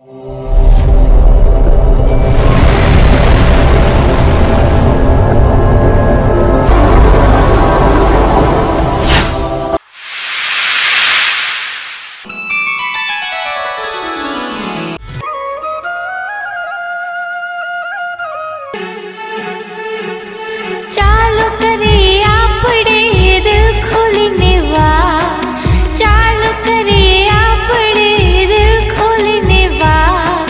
ચાલો કરીએ આપણે દિલ ખોલીને વાત, ચાલો કરીએ આપણે દિલ ખોલીને વાત.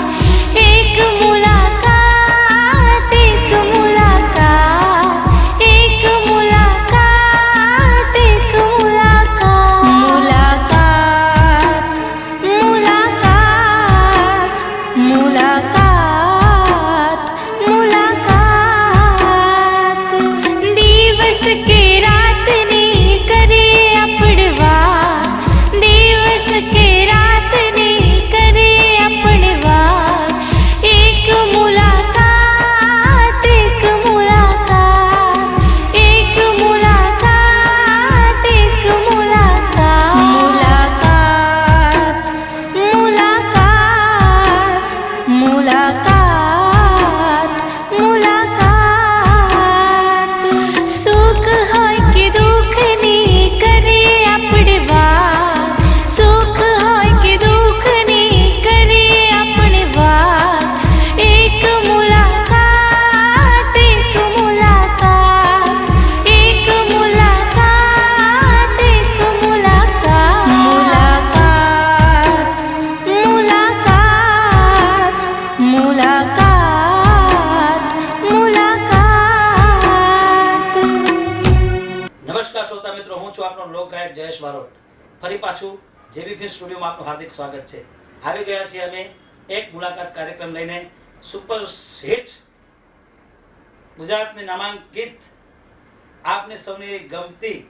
એક મુલાકાત, એક મુલાકાત, એક મુલાકાત, એક મુલાકાત. મુલાકાત, મુલાકાત, મુલાકાત, મુલાકાત. દિવસ કે રાતની કરીએ આપણે વાત, દિવસ કે રાતની કરીએ આપણે વાત. એક મુલાકાત, એક મુલાકાત, એક મુલાકાત, એક મુલાકાત. મુલાકાત, મુલાકાત, મુલાકાત, મુલાકાત. સુખ હોય કે દુઃખની કરીએ આપણે વાત, સુખ હોય કે દુઃખની કરીએ આપણે વાત. એક મુલાકાત, એક મુલાકાત, એક મુલાકાત, એક મુલાકાત. મુલાકાત, મુલાકાત, મુલાકાત, મુલાકાત. નમસ્કાર શ્રોતા મિત્રો, હું છું આપનો લોક ગાયક જયેશ બારોટ. ફરી પાછું જેબી ફિલ્મ સ્ટુડિયોમાં આપનું હાર્દિક સ્વાગત છે. આવી ગયા છીએ અમે એક મુલાકાત કાર્યક્રમ લઈને. સુપર હિટ ગુજરાતની નામાંકિત, આપને સૌની ગમતી,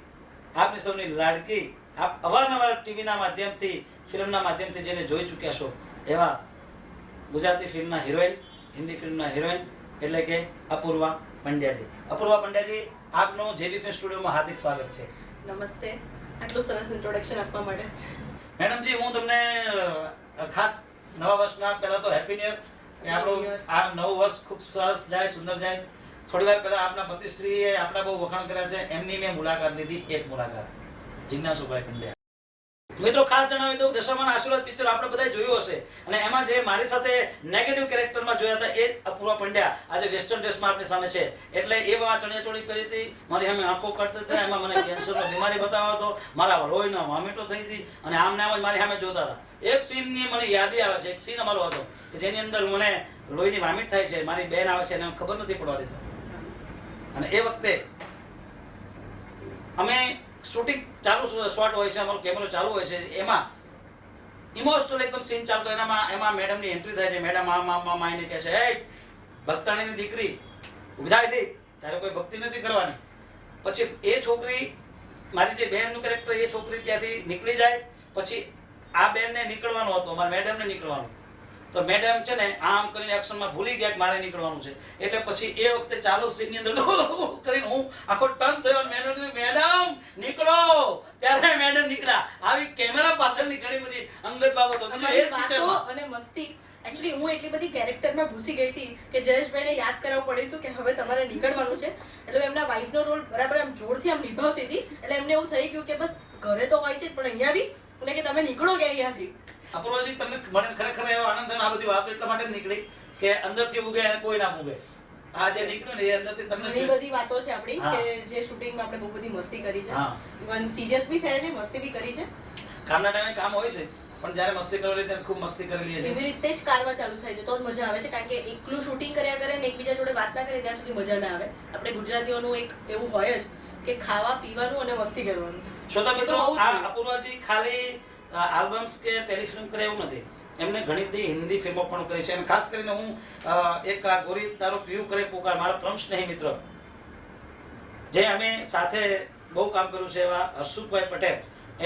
આપને સૌની લાડકી, આપ અવારનવાર ટીવીના માધ્યમથી, ફિલ્મના માધ્યમથી જેને જોઈ ચૂક્યા છો એવા ગુજરાતી ફિલ્મના હિરોઈન, હિન્દી ફિલ્મના હિરોઈન એટલે કે અપૂર્વા પંડ્યાજી. અપૂર્વા પંડ્યાજી, આપનું જેબી ફિલ્મ સ્ટુડિયોમાં હાર્દિક સ્વાગત છે. નમસ્તે, આટલું સરસ ઇન્ટ્રોડક્શન આપવા માટે. મેડમજી, હું તમને ખાસ નવા વર્ષના પહેલા તો હેપી ન્યુ યર. આપણું આ નવું વર્ષ ખૂબ સરસ જાય, સુંદર જાય. થોડી વાર પહેલા આપના પતિશ્રીએ આપના બહુ વખાણ કર્યા છે, એમની મેં મુલાકાત લીધી, એક મુલાકાત, જિજ્ઞાસુભાઈ પંડ્યા. મિત્રો, ખાસ જણાવી દઉં, દશામાના આશીર્વાદ પિક્ચર આપણે બધાએ જોયું હશે, અને એમાં જે મારી સાથે નેગેટિવ કેરેક્ટરમાં જોયા હતા એ જ અપૂર્વા પંડ્યા આજે વેસ્ટર્ન ડ્રેસમાં આપણી સામે છે. એટલે એ ચણિયાચોળી પહેરી હતી, મારી સામે આંખો કાઢતી હતી, એમાં મને કેન્સરનો બીમારી બતાવ્યો હતો, મારા લોહીનો વોમિટો થઈ હતી, અને આમ ને આમ જ મારી સામે જોતા હતા. એક સીનની મને યાદી આવે છે, એક સીન અમારો હતો કે જેની અંદર મને લોહીની વોમિટ થાય છે, મારી બેન આવે છે, એને ખબર નથી પડવા દેતો. અને એ વખતે અમે શૂટિંગ ચાલુ, શોટ હોય છે, અમારો કેમેરો ચાલુ હોય છે, એમાં ઇમોશનલ એકદમ સીન ચાલતો, એમાં મેડમની એન્ટ્રી થાય છે. મેડમ આમ આવીને કહે છે, હે ભક્તાણીની દીકરી, ઊભી થાય હતી, તારે કોઈ ભક્તિ નથી કરવાની. પછી એ છોકરી, મારી જે બહેનનું કેરેક્ટર, એ છોકરી ત્યાંથી નીકળી જાય. પછી આ બેનને નીકળવાનું હતું, મારા મેડમને નીકળવાનું. તો મેડમ છે ને આમ કરીને એક્શનમાં ભૂલી ગયા કે મારે નીકળવાનું છે. એટલે પછી એ વખતે ચાલુ સીનની અંદર કરીને હું આખો ટર્ન થયો, મેડમ નીકળો, ત્યારે મેડમ નીકળ્યા. આવી કેમેરા પાછળની ઘણી બધી અંગત બાબતો અને મસ્તી. એકચ્યુઅલી હું એટલી બધી કેરેક્ટરમાં ઘૂસી ગઈ હતી કે જયેશભાઈને યાદ કરાવવું પડ્યું હતું કે હવે તમારે નીકળવાનું છે. એટલે એમના વાઈફનો રોલ બરાબર આમ જોરથી આમ નિભાવતી હતી. એટલે એમને એવું થઈ ગયું કે બસ ઘરે તો હોય છે પણ અહીંયા બી, એટલે કે તમે નીકળો કે અહીંયાથી. અપૂર્વાજી, તમને મને ખરેખર એવો આનંદ થયો. આ બધી વાતો એટલા માટે જ નીકળી કે અંદરથી ઉગે અને કોઈ ના ઉગે. આ જે નીકળ્યું ને એ અંદરથી તમને ઘણી બધી વાતો છે આપણી કે જે શૂટિંગમાં આપણે બહુ બધી મસ્તી કરી છે. ઇવન સિરિયસ બી થયા છે, મસ્તી બી કરી છે. કામના ટાઈમે કામ હોય છે, પણ જ્યારે મસ્તી કરવાની ત્યારે ખૂબ મસ્તી કરેલી છે. એવી રીતે જ કારમાં ચાલુ થાય છે તો જ મજા આવે છે. કારણ કે એકલું શૂટિંગ કર્યા કરે ને એકબીજા જોડે વાત ના કરે ત્યાં સુધી મજા ના આવે. આપણે ગુજરાતીઓનું એક એવું હોય જ કે ખાવા પીવાનું અને મસ્તી કરવાનું. શ્રોતા મિત્રો, આ અપૂર્વાજી ખાલી આલ્બમ્સ કે ટેલિફિલ્મ કરે એવું નથી, એમને ઘણી બધી હિન્દી ફિલ્મો પણ કરી છે. અને ખાસ કરીને હું એક ગોરી તારો પીયુ કરે પુકાર, મારા પરમ સ્નેહી મિત્ર, જે અમે સાથે બહુ કામ કર્યું છે, એવા હર્ષુભાઈ પટેલ,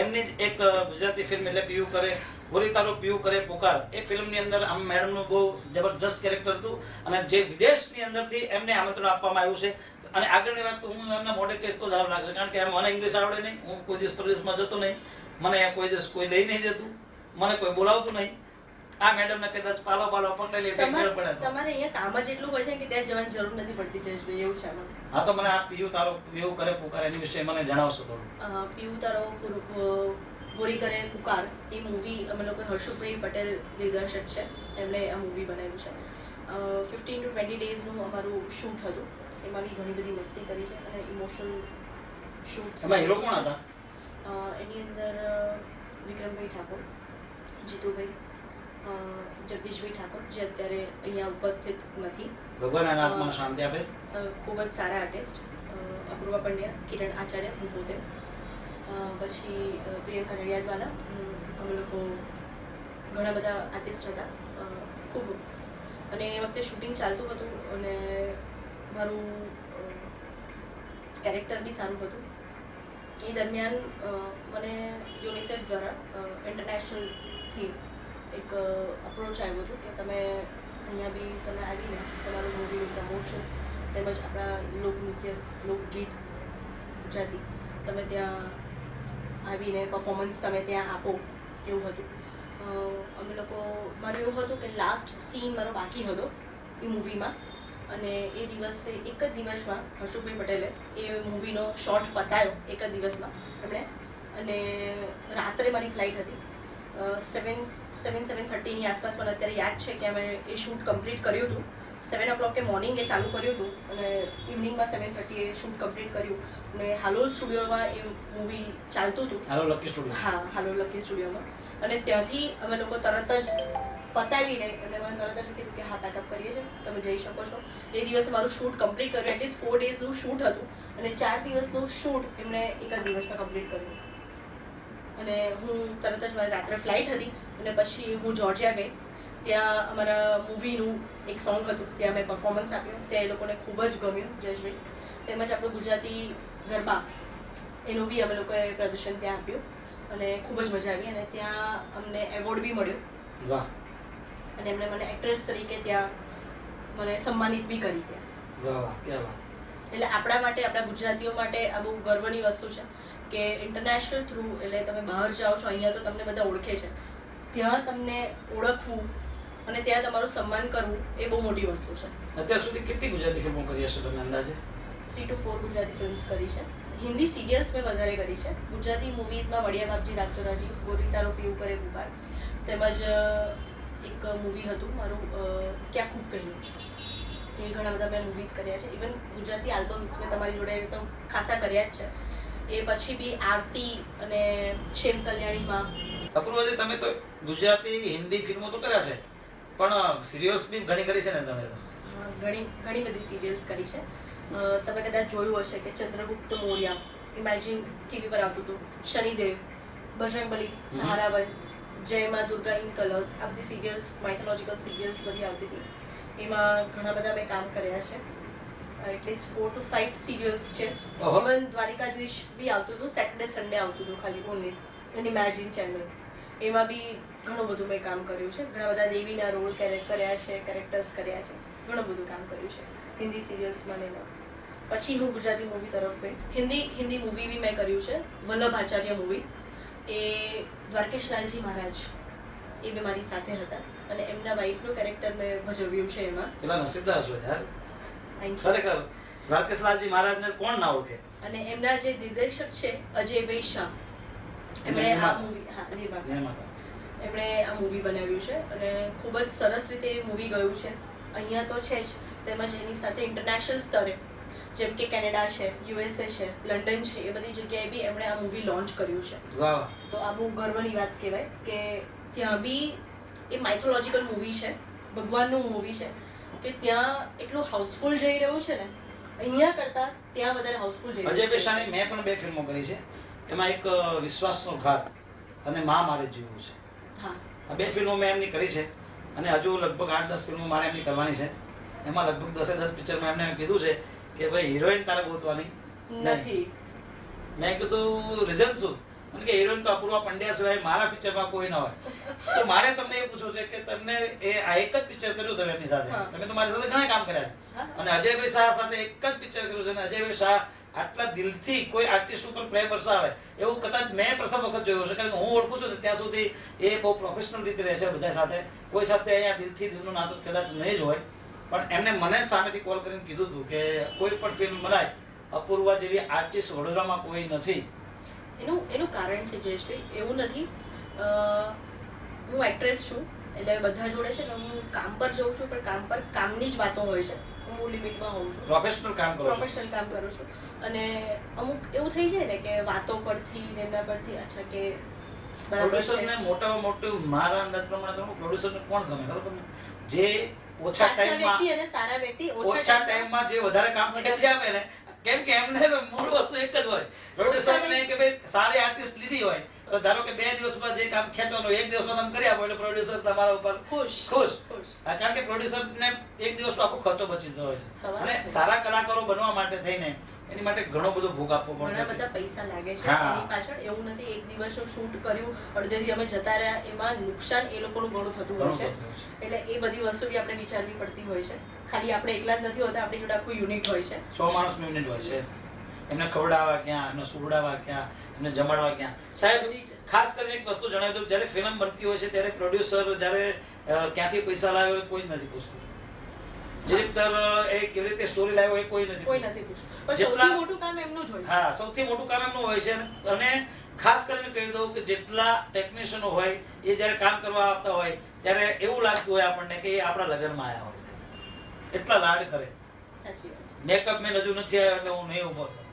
એમની જ એક ગુજરાતી ફિલ્મ એટલે પીયુ કરે, ગોરી તારો પીયુ કરે પુકાર, એ ફિલ્મની અંદર આમ મેડમનું બહુ જબરજસ્ત કેરેક્ટર હતું. અને જે વિદેશની અંદરથી એમને આમંત્રણ આપવામાં આવ્યું છે. અને આગળની વાત તો હું એમના મોઢે કહીશ તો સારું લાગશે, કારણ કે મને ઇંગ્લિશ આવડે નહીં, હું કોઈ દિવસ પરદેશમાં જતો નહીં, મને કોઈ દિવસ કોઈ લઈ નહીં જતું, મને કોઈ બોલાવતું નહીં. આ મેડમને કદાચ પાલો પકડી લે એટલે મેળ પડે તો. તમારે અહીંયા કામ જ એટલું હોય છે કે ત્યાં જવાની જરૂર નથી પડતી જયેશભાઈ, એવું છે આમાં. હા તો મને આ પીયુ તારો પીયુ કરે પુકાર એની વિશે મને જણાવશો થોડું. પીયુ તારો ગોરી કરે પુકાર એ મૂવી અમે લોકો હર્ષુભાઈ પટેલ દિગ્દર્શક છે, એમણે આ મૂવી બનાવ્યું છે. 15 to 20 ડેઝનું અમારું શૂટ હતું, એમાં બી ઘણી બધી મસ્તી કરી છે અને ઇમોશનલ શૂટ. એમાં હીરો કોણ હતા? એની અંદર વિક્રમભાઈ ઠાકોર, જીતુભાઈ, જગદીશભાઈ ઠાકોર, જે અત્યારે અહીંયા ઉપસ્થિત નથી. ભગવાન એના આત્માને શાંતિ આપે. ખૂબ જ સારા આર્ટિસ્ટ, અપૂર્વા પંડ્યા, કિરણ આચાર્ય, હું પોતે, પછી પ્રિયંકા નડિયાદવાલા, અમે લોકો ઘણા બધા આર્ટિસ્ટ હતા ખૂબ. અને એ વખતે શૂટિંગ ચાલતું હતું અને મારું કેરેક્ટર બી સારું હતું. એ દરમિયાન મને યુનિસેફ દ્વારા ઇન્ટરનેશનલથી એક અપ્રોચ આવ્યો હતો કે તમે અહીંયા બી તમે આવીને તમારું મૂવીનું પ્રમોશન્સ તેમજ આપણા લોકનૃત્ય, લોકગીત ગુજરાતી તમે ત્યાં આવીને પરફોર્મન્સ તમે ત્યાં આપો એવું હતું. અમે લોકો મારું એવું હતું કે લાસ્ટ સીન મારો બાકી હતો એ મૂવીમાં, અને એ દિવસે એક જ દિવસમાં હર્ષુભાઈ પટેલે એ મૂવીનો શોટ પતાવ્યો એક જ દિવસમાં એમણે. અને રાત્રે મારી ફ્લાઇટ હતી 7:30ની આસપાસ. મને અત્યારે યાદ છે કે અમે એ શૂટ કમ્પ્લીટ કર્યું હતું. 7 o'clock મોર્નિંગે ચાલુ કર્યું હતું અને ઇવનિંગમાં 7:30 એ શૂટ કમ્પ્લીટ કર્યું. અને હાલોલ સ્ટુડિયોમાં એ મૂવી ચાલતું હતું. હાલો લકી સ્ટુડિયો. હા, હાલોલ લકી સ્ટુડિયોમાં. અને ત્યાંથી અમે લોકો તરત જ પતાવીને એમણે મને તરત જ કીધું કે હા પેકઅપ કરીએ છીએ, તમે જઈ શકો છો. એ દિવસે મારું શૂટ કમ્પ્લીટ કર્યું. એટલીસ્ટ 4 ડેઝનું શૂટ હતું અને 4 દિવસનું શૂટ એમણે એક જ દિવસમાં કમ્પ્લીટ કર્યું. અને હું તરત જ મારી રાત્રે ફ્લાઇટ હતી અને પછી હું જોર્જિયા ગઈ. ત્યાં અમારા મૂવીનું એક સોંગ હતું, ત્યાં મેં પરફોર્મન્સ આપ્યું. ત્યાં એ લોકોને ખૂબ જ ગમ્યું જયેશભાઈ. તેમજ આપણું ગુજરાતી ગરબા એનું બી અમે લોકોએ પ્રદર્શન ત્યાં આપ્યું અને ખૂબ જ મજા આવી. અને ત્યાં અમને એવોર્ડ બી મળ્યો. વાહ. અને એમણે મને એક્ટ્રેસ તરીકે ત્યાં મને સન્માનિત બી કરી ત્યાં. વાહ વાહ, ક્યાં વાત. એટલે આપણા માટે, આપણા ગુજરાતીઓ માટે આ બહુ ગર્વની વસ્તુ છે કે ઇન્ટરનેશનલ થ્રુ, એટલે તમે બહાર જાઓ છો, અહીંયા તો તમને બધા ઓળખે છે, ત્યાં તમને ઓળખવું અને ત્યાં તમારું સન્માન કરવું એ બહુ મોટી વસ્તુ છે. અત્યાર સુધી કેટલી ગુજરાતી ફિલ્મો કરી હશે તમે અંદાજે? 3 to 4 ગુજરાતી ફિલ્મ્સ કરી છે. હિન્દી સિરિયલ્સ મેં વધારે કરી છે. ગુજરાતી મૂવીઝમાં વડિયા બાપજી, રાગચોરાજી, ગોરી તારો પીયુ કરે પુકાર, તેમજ એક મૂવી હતું મારું ક્યાં ખૂબ કહ્યું. એ ઘણા બધા મેં મૂવીઝ કર્યા છે. ઇવન ગુજરાતી આલ્બમ્સ મેં તમારી જોડે તો ખાસા કર્યા જ છે. એ પછી બી આરતી અને શેમ કલ્યાણીમાં. અપૂર્વાજી, તમે તો ગુજરાતી હિન્દી ફિલ્મો તો કર્યા છે, પણ સિરિયલ્સ બી ઘણી કરી છે ને તમે તો? ઘણી બધી સિરિયલ્સ કરી છે. તમે કદાચ જોયું હશે કે ચંદ્રગુપ્ત મૌર્ય, ઇમેજિન ટીવી પર આવતું હતું, શનિદેવ, બજરંગબલી, સહારાબન, જય મા દુર્ગા ઇન કલર્સ, આ બધી સિરિયલ્સ, માઇથોલોજીકલ સિરિયલ્સ બધી આવતી હતી. એમાં ઘણા બધા મેં કામ કર્યા છે. એટલીસ્ટ 4 to 5 સિરિયલ્સ છે. ઇવન દ્વારિકાધીશ બી આવતું હતું, સેટરડે સન્ડે આવતું હતું ખાલી ઓનલી, અને ઇમેજિન ચેનલ. એમાં બી ઘણું બધું મેં કામ કર્યું છે. ઘણા બધા દેવીના રોલ કર્યા છે, કેરેક્ટર્સ કર્યા છે, ઘણું બધું કામ કર્યું છે હિન્દી સિરિયલ્સમાં ને એમાં. પછી હું ગુજરાતી મૂવી તરફ ગઈ. હિન્દી મૂવી બી મેં કર્યું છે. વલ્લભ આચાર્ય મૂવી, એ દ્વારકેશ લાલજી મહારાજ એ બી મારી સાથે હતા અને એમના વાઈફનું કેરેક્ટર મેં ભજવ્યું છે એમાં. કેટલા નસીબદાર છો યાર Thank you. ખરેખર. દ્વારકેશલાલજી મહારાજને કોણ ના ઓળખે? અને એમના જે દિગ્દર્શક છે અજયભાઈ શાહ, એમણે આ મૂવી, હા, નિર્માતા, એમણે આ મૂવી બનાવ્યું છે અને ખૂબ જ સરસ રીતે એ મૂવી ગયું છે. અહીંયા તો છે જ, તેમજ એની સાથે ઇન્ટરનેશનલ સ્તરે જેમ કે કેનેડા છે, USA છે, લંડન છે, એ બધી જગ્યાએ બી એમણે આ મૂવી લોન્ચ કર્યું છે. વાહ. તો આ બહુ ગર્વની વાત કહેવાય કે ત્યાં બી એ માઇથોલોજીકલ મૂવી છે, ભગવાનનું મૂવી છે, કે ત્યાં એટલું હાઉસફુલ જઈ રહ્યું છે ને અહીંયા કરતાં ત્યાં વધારે હાઉસફુલ જઈ રહ્યું છે. અજય બેસાની મેં પણ 2 ફિલ્મો કરી છે. એમાં એક વિશ્વાસનો ઘાત અને મા મારે જીવવું છે. હા, આ 2 ફિલ્મો મેં એમની કરી છે અને હજુ લગભગ 8-10 ફિલ્મો મારે એમની કરવાની છે. એમાં લગભગ 10-10 પિક્ચરમાં એમને કીધું છે કે ભાઈ હિરોઈન તારે ગોતવાની નથી. મેં કીધું રીઝન શું? મને કે હિરોઈન તો અપૂર્વા પંડ્યા સિવાય મારા પિક્ચરમાં કોઈ ના હોય. તો મારે તમને એ પૂછવું છે કે તમને એ આ એક જ પિક્ચર કર્યું તમે એમની સાથે? તમે તો મારી સાથે ઘણા કામ કર્યા છે અને અજયભાઈ શાહ સાથે એક જ પિક્ચર કર્યું છે અને અજયભાઈ શાહ આટલા દિલથી કોઈ આર્ટિસ્ટ ઉપર પ્રેમ વરસાવે એવું કદાચ મેં પ્રથમ વખત જોયું હશે. કારણ કે હું ઓળખું છું ને ત્યાં સુધી એ બહુ પ્રોફેશનલ રીતે રહે છે બધા સાથે. કોઈ સાથે અહીંયા દિલથી દિલનું નાતું કદાચ નહીં જ હોય. પણ એમને મને સામેથી કોલ કરીને કીધું હતું કે કોઈ પણ ફિલ્મ બનાય અપૂર્વા જેવી આર્ટિસ્ટ વડોદરામાં કોઈ નથી. એનું કારણ છે જયેશભાઈ, એવું નથી. હું એક્ટ્રેસ છું એટલે બધા જોડે છે ને હું કામ પર જઉં છું, પણ કામ પર કામની જ વાતો હોય છે. હું લિમિટમાં હોઉં છું, પ્રોફેશનલ કામ કરો છો. પ્રોફેશનલ કામ કરું છું. અને અમુક એવું થઈ જાય ને કે વાતો પરથી ને એમના પરથી અચ્છા કે બરાબર પ્રોડ્યુસરને મોટામાં મોટું મારા અંદાજ પ્રમાણે તો પ્રોડ્યુસરને કોણ ગમે ખબર તમને? જે ઓછા ટાઈમમાં વ્યક્તિ અને સારા વ્યક્તિ ઓછા ટાઈમમાં જે વધારે કામ ખેંચી આપે ને, કેમ કે એમને તો મૂળ વસ્તુ એક જ હોય. પ્રોડ્યુસરને કે ભાઈ સારી આર્ટિસ્ટ લીધી હોય તો ધારો કે 2 દિવસમાં જે કામ ખેંચવાનું 1 દિવસમાં તમે કરી આપો એટલે પ્રોડ્યુસર તમારા ઉપર ખુશ. કારણ કે પ્રોડ્યુસરને 1 દિવસનો આખો ખર્ચો બચી જતો હોય છે. અને સારા કલાકારો બનવા માટે થઈને એની માટે ઘણો બધો ભોગ આપવો પડે, ઘણા બધા પૈસા લાગે છે એની પાછળ. એવું નથી એક દિવસનું શૂટ કર્યું અડધેથી અમે જતા રહ્યા, એમાં નુકસાન એ લોકોનું ઘણું થતું હોય છે. એટલે એ બધી વસ્તુ બી આપણે વિચારવી પડતી હોય છે. ખાલી આપણે એકલા જ નથી હોતા, આપણી જોડે આખું યુનિટ હોય છે. 100 માણસનું યુનિટ હોય છે. એમને ખવડાવવા ક્યાં, એમને સુવડાવવા ક્યાં, એમને જમાડવા ક્યાં. સાહેબ ખાસ કરીને એક વસ્તુ જણાવી દઉં, જ્યારે ફિલ્મ બનતી હોય છે ત્યારે પ્રોડ્યુસર જ્યારે ક્યાંથી પૈસા લાવ્યો એ કોઈ જ નથી પૂછતું. ડિરેક્ટર એ કેવી રીતે સ્ટોરી લાવ્યો એ કોઈ નથી પૂછતું. પણ સૌથી મોટું કામ એમનું જ હોય છે. હા, સૌથી મોટું કામ એમનું હોય છે. અને ખાસ કરીને કહી દઉં કે જેટલા ટેકનિશિયનો હોય એ જ્યારે કામ કરવા આવતા હોય ત્યારે એવું લાગતું હોય આપણને કે એ આપણા લગ્નમાં આવ્યા હોય છે. એટલા લાડ કરે. સાચી વાત છે. મેકઅપ મેન હજુ નથી આવ્યો એટલે હું નહીં ઊભો થયો.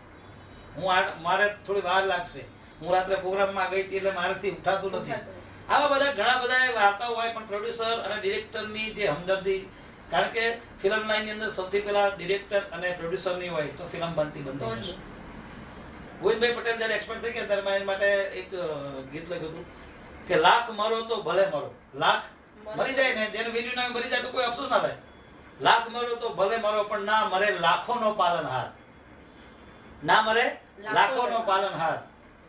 મારે થોડી વાર લાગશે. હું રાત્રે પ્રોગ્રામમાં ગઈ હતી એટલે મારાથી ઉઠાતું નથી. આવા બધા ઘણા બધા વાર્તાઓ હોય. પણ પ્રોડ્યુસર અને ડિરેક્ટરની જે હમદર્દી, કારણ કે ફિલ્મ લાઈનની અંદર સૌથી પહેલા ડિરેક્ટર અને પ્રોડ્યુસરની હોય તો ફિલ્મ બનતી હોય છે. ગોવિંદભાઈ પટેલ જ્યારે એક્સપર્ટ થઈ ગયા ત્યારે મેં એના માટે એક ગીત લખ્યું હતું કે લાખ મરો તો ભલે મરો. લાખ મરી જાય ને, જેનું વેલ્યુ ના મરી જાય તો કોઈ અફસોસ ના થાય. લાખ મરો તો ભલે મરો પણ ના મરે લાખોનો પાલનહાર. ના મરે લાખોનો પાલનહાર.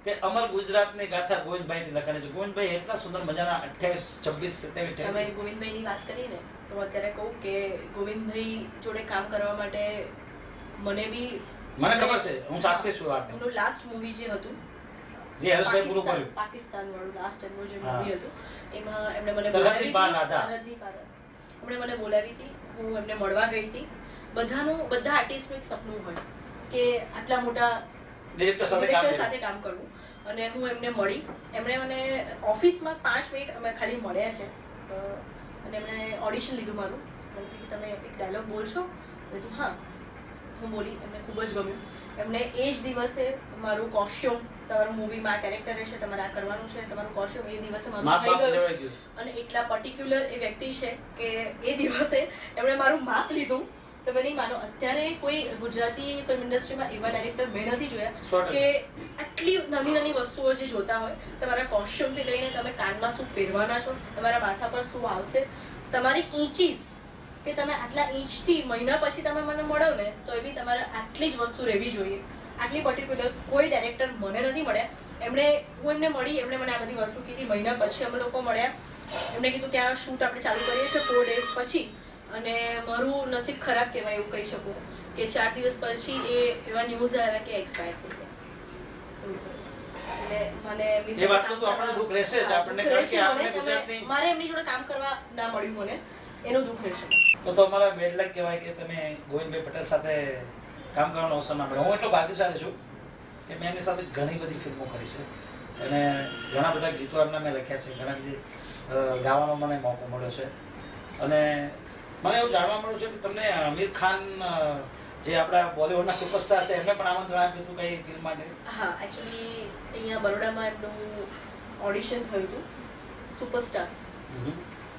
કે અમર ગુજરાતની ગાથા ગોવિંદભાઈથી લખાણી છે. ગોવિંદભાઈ એટલા સુંદર મજાના 28, 26, 27 તમે ગોવિંદભાઈની વાત કરી ને તો અત્યારે કહું કે ગોવિંદભાઈ જોડે કામ કરવા માટે મને ખબર છે, હું સાથે છું. એમનું લાસ્ટ મૂવી જે હતું જે હર્ષભાઈ પૂરું કર્યું, પાકિસ્તાન વાળું લાસ્ટ એમનું જે મૂવી હતું, એમાં એમણે મને સરહદી પાર રાધા. એમણે મને બોલાવી હતી, હું એમને મળવા ગઈ હતી. બધા આર્ટિસ્ટનું એક સપનું હોય કે આટલા મોટા ડિરેક્ટર સાથે કામ કરવું. અને હું એમને મળી. એમણે મને ઓફિસમાં 5 મિનિટ અમે ખાલી મળ્યા છે અને એમણે ઓડિશન લીધું મારું. મને કીધું તમે એક ડાયલોગ બોલશો? મેં કીધું હા. હું બોલી. એમને ખૂબ જ ગમ્યું. એમણે એ જ દિવસે મારું કોસ્ટ્યુમ, તમારું મૂવીમાં કેરેક્ટર રહેશે, તમારે આ કરવાનું છે, તમારું કોસ્ટ્યુમ એ દિવસે મારું થઈ ગયું. અને એટલા પર્ટિક્યુલર એ વ્યક્તિ છે કે એ દિવસે એમણે મારું માપ લીધું. તમે નહીં માનો, અત્યારે કોઈ ગુજરાતી ફિલ્મ ઇન્ડસ્ટ્રીમાં એવા ડાયરેક્ટર મેં નથી જોયા કે આટલી નાની નાની વસ્તુઓ જે જોતા હોય. તમારા કોસ્ટ્યુમથી લઈને તમે કાનમાં શું પહેરવાના છો, તમારા માથા પર શું આવશે, તમારી ઇંચીસ કે તમે આટલા ઇંચથી મહિના પછી તમે મને મળો ને તો એવી તમારે આટલી જ વસ્તુ રહેવી જોઈએ. આટલી પર્ટિક્યુલર કોઈ ડાયરેક્ટર મને નથી મળ્યા. હું એમને મળી, એમણે મને આ બધી વસ્તુ કીધી. મહિના પછી અમે લોકો મળ્યા. એમણે કીધું કે આ શૂટ આપણે ચાલુ કરીએ છીએ 4 days પછી. અને મારું નસીબ ખરાબ કહેવાય એવું કહી શકું કે 4 દિવસ પછી એવા ન્યૂઝ આવ્યા કે એક્સપાયર થઈ ગયા. એટલે મને એ વાતનું તો આપણને દુઃખ રહેશે જ. આપણને કારણ કે આપણે ગુજરાતની મારે એમની જોડે કામ કરવા ના મળ્યું, મને એનું દુઃખ રહેશે. તો અમારા બેડ લક કહેવાય કે તમે ગોવિંદભાઈ પટેલ સાથે કામ કરવાનો અવસર ના મળ્યો. હું એટલો ભાગ્યશાળી છું કે મેં એમની સાથે ઘણી બધી ફિલ્મો કરી છે અને ઘણા બધા ગીતો એમના મેં લખ્યા છે. ઘણા બધી ગાવાનો મને મોકો મળ્યો છે. અને મને એવું જાણવા મળ્યું છે કે તમને આમિર ખાન જે આપણા બોલિવૂડના સુપરસ્ટાર છે એમને પણ આમંત્રણ આપ્યું હતું કઈ ફિલ્મ માટે? હા, એકચ્યુઅલી અહીંયા બરોડામાં એમનું ઓડિશન થયું હતું સુપરસ્ટાર.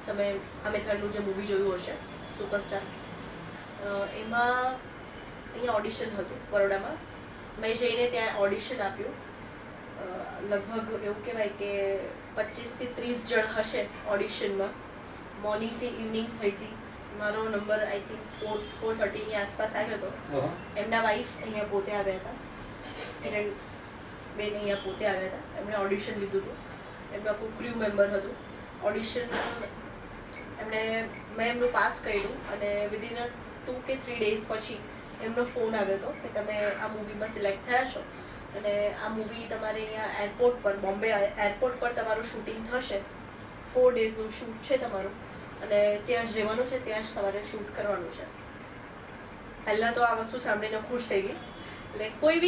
તમે આમિર ખાનનું જે મૂવી જોયું હશે સુપરસ્ટાર, એમાં અહીંયા ઓડિશન હતું બરોડામાં. મેં જઈને ત્યાં ઓડિશન આપ્યું. લગભગ એવું કહેવાય કે 25 થી 30 જણ હશે ઓડિશનમાં. મોર્નિંગથી ઇવનિંગ થઈ હતી. મારો નંબર આઈ થિંક 4:30 ની આસપાસ આવ્યો હતો. એમના વાઈફ અહીંયા પોતે આવ્યા હતા, કિરણ બેન અહીંયા પોતે આવ્યા હતા. એમણે ઓડિશન લીધું હતું. એમનું આખું ક્રૂ મેમ્બર હતું. ઓડિશન મેં એમનું પાસ કર્યું અને વિધિન 2 કે 3 days પછી એમનો ફોન આવ્યો હતો કે તમે આ મૂવીમાં સિલેક્ટ થયા છો અને આ મૂવી તમારે અહીંયા એરપોર્ટ પર બોમ્બે એરપોર્ટ પર તમારું શૂટિંગ થશે 4 ડેઝનું શૂટ છે તમારું અને ત્યાં જ રહેવાનું છે, ત્યાં જ તમારે શૂટ કરવાનું છે. પહેલાં તો આ વસ્તુ સાંભળીને ખુશ થઈ ગઈ. એટલે કોઈ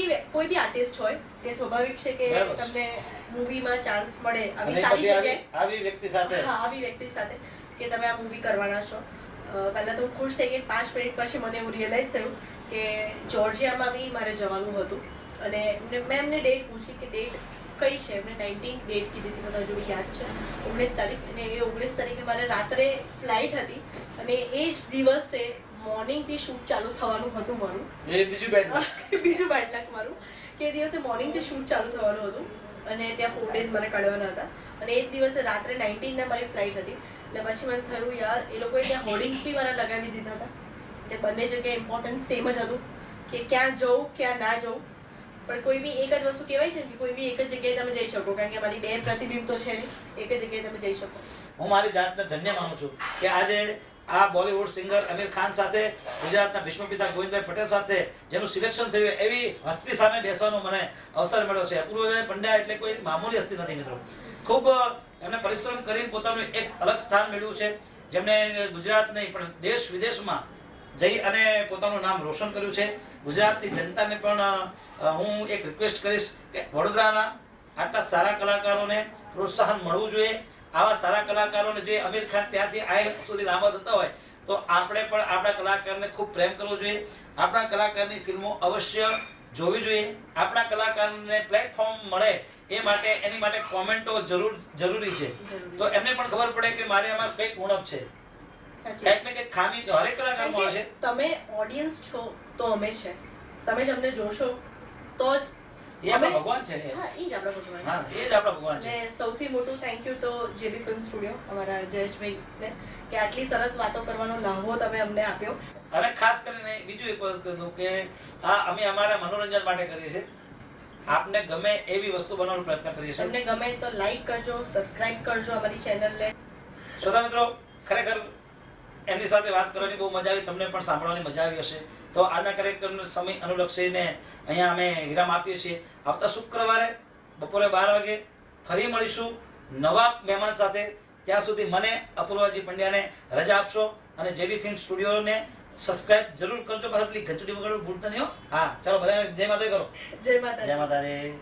બી આર્ટિસ્ટ હોય કે સ્વાભાવિક છે કે બરાબર. તમને મૂવીમાં ચાન્સ મળે અને આવી સારી પછી જગ્યાએ, આવી વ્યક્તિ સાથે હા આવી વ્યક્તિ સાથે કે તમે આ મૂવી કરવાના છો. પહેલાં તો હું ખુશ થઈ ગઈ. 5 મિનિટ પછી મને એવું રિયલાઇઝ થયું કે જોર્જિયામાં બી મારે જવાનું હતું અને મેં એમને ડેટ પૂછી કે ડેટ કઈ છે. એમને 19 ડેટ કીધી હતી, મને હજુ બી યાદ છે, 19 તારીખ. અને એ 19 તારીખે મારે રાત્રે ફ્લાઇટ હતી અને એ જ દિવસે મોર્નિંગથી શૂટ ચાલુ થવાનું હતું મારું. એ બીજું બેડ બીજું બેડ લક મારું કે એ દિવસે મોર્નિંગથી શૂટ ચાલુ થવાનું હતું અને ત્યાં 4 ડેઝ મારે કાઢવાના હતા અને એ જ દિવસે રાત્રે 19 ને મારી ફ્લાઇટ હતી. એટલે પછી મને થયું યાર એ લોકોએ ત્યાં હોર્ડિંગ્સ બી મારા લગાવી દીધા હતા. એટલે બંને જગ્યાએ ઇમ્પોર્ટન્સ સેમ જ હતું કે ક્યાં જવું ક્યાં ના જવું. પણ કોઈ બી એક જ વસ્તુ કહેવાય છે ને કે કોઈ બી એક જ જગ્યાએ તમે જઈ શકો, કારણ કે મારી 2 પ્રતિબિંબ તો છે નહીં, એક જ જગ્યાએ તમે જઈ શકો. હું મારી જાતને ધન્ય માનું છું કે આજે આ બોલિવૂડ સિંગર આમિર ખાન સાથે ગુજરાતના ભીષ્મપિતા ગોવિંદભાઈ પટેલ સાથે જેનું સિલેક્શન થયું એવી હસ્તી સામે બેસવાનો મને અવસર મળ્યો છે. અપૂર્વભાઈ પંડ્યા એટલે કોઈ મામૂલી હસ્તી નથી મિત્રો. ખૂબ એમને પરિશ્રમ કરીને પોતાનું એક અલગ સ્થાન મેળવ્યું છે, જેમણે ગુજરાત નહીં પણ દેશ વિદેશમાં જઈ અને પોતાનું નામ રોશન કર્યું છે. ગુજરાતની જનતાને પણ હું એક રિક્વેસ્ટ કરીશ કે વડોદરાના આટલા સારા કલાકારોને પ્રોત્સાહન મળવું જોઈએ. આવા સારા કલાકારોને જે આમિર ખાન ત્યાંથી આ સુધી લાંબા થતા હોય તો આપણે પણ આપણા કલાકારને ખૂબ પ્રેમ કરવો જોઈએ. આપણા કલાકારની ફિલ્મો અવશ્ય જોવી જોઈએ. આપણા કલાકારને પ્લેટફોર્મ મળે એ માટે એની માટે કોમેન્ટો જરૂરી છે. તો એમને પણ ખબર પડે કે મારે આમાં કંઈક ઉણપ છે, કંઈક ને કંઈક ખામી તો હરેક કલાકારમાં હોય છે. તમે ઓડિયન્સ છો તો અમે છે, તમે જ અમને જોશો તો જ એ આપણા ભગવાન છે. હા એ જ આપણા ભગવાન છે. હા એ જ આપણા ભગવાન છે. અને સૌથી મોટું થેન્ક યુ તો જેબી ફિલ્મ સ્ટુડિયો અમારા જયેશભાઈને કે આટલી સરસ વાતો કરવાનો લાહવો તમે અમને આપ્યો. અને ખાસ કરીને બીજું એક વાત કહી દઉં કે આ અમે અમારા મનોરંજન માટે કરીએ છીએ. આપને ગમે એવી વસ્તુ બનાવવાનો પ્રયત્ન કરીએ છીએ. તમને ગમે તો લાઈક કરજો, સબસ્ક્રાઇબ કરજો અમારી ચેનલને. શ્રોતા મિત્રો, ખરેખર એમની સાથે વાત કરવાની બહુ મજા આવી, તમને પણ સાંભળવાની મજા આવી હશે. તો આજના કાર્યક્રમનો સમય અનુલક્ષીને અહીંયા અમે વિરામ આપીએ છીએ. આવતા શુક્રવારે બપોરે 12 વાગે ફરી મળીશું નવા મહેમાન સાથે. ત્યાં સુધી મને અપૂર્વાજી પંડ્યાને રજા આપશો અને જેબી ફિલ્મ સ્ટુડિયોને સબસ્ક્રાઇબ જરૂર કરજો. પાછા પેલી ઘંટડી વગાડવું ભૂલતા નહીં હો. હા ચાલો બધા જય માતાજી કરો. જય માતાજી. જય માતાજી.